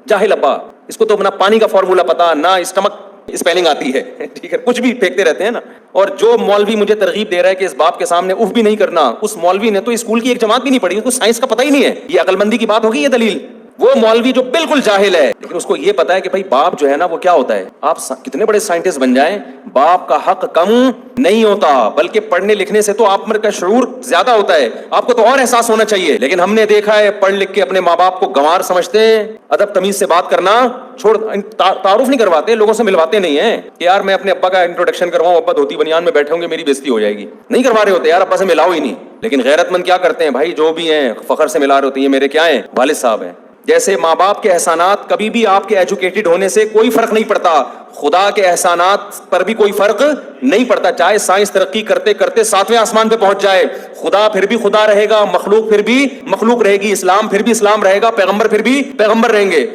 جاہل ابا، اس کو تو اپنا پانی کا فارمولا پتا نہ اسٹمک اسپیلنگ آتی ہے، ٹھیک ہے، کچھ بھی پھینکتے رہتے ہیں نا. اور جو مولوی مجھے ترغیب دے رہا ہے کہ اس باپ کے سامنے اف بھی نہیں کرنا، اس مولوی نے تو اسکول کی ایک جماعت بھی نہیں پڑھی، اس کو سائنس کا پتہ ہی نہیں ہے. یہ عقل مندی کی بات ہوگی؟ یہ دلیل. وہ مولوی جو بالکل جاہل ہے لیکن اس کو یہ پتا ہے کہ بھائی باپ جو ہے نا وہ کیا ہوتا ہے. آپ کتنے بڑے سائنٹسٹ بن جائیں، باپ کا حق کم نہیں ہوتا، بلکہ پڑھنے لکھنے سے تو آپ کا شعور زیادہ ہوتا ہے. آپ کو تو اور احساس ہونا چاہیے. لیکن ہم نے دیکھا ہے پڑھ لکھ کے اپنے ماں باپ کو گنوار سمجھتے ہیں، ادب تمیز سے بات کرنا چھوڑ، تعارف نہیں کرواتے، لوگوں سے ملواتے نہیں ہیں کہ یار میں اپنے ابا کا انٹروڈکشن کرواؤں، ابا دھوتی بنیان میں بیٹھے ہوں گے میری بےزتی ہو جائے گی. نہیں کروا رہے ہوتے یار، ابا سے ملاؤ ہی نہیں. لیکن غیرت مند کیا کرتے ہیں بھائی، جو بھی ہیں فخر سے ملا رہے ہوتے ہیں، یہ میرے کیا ہیں، والد صاحب ہیں. جیسے ماں باپ کے احسانات کبھی بھی آپ کے ایجوکیٹڈ ہونے سے کوئی فرق نہیں پڑتا، خدا کے احسانات پر بھی کوئی فرق نہیں پڑتا. چاہے سائنس ترقی کرتے کرتے 7ویں آسمان پہ پہنچ جائے، خدا پھر بھی خدا رہے گا، مخلوق پھر بھی مخلوق رہے گی، اسلام پھر بھی اسلام رہے گا، پیغمبر پھر بھی پیغمبر رہیں گے.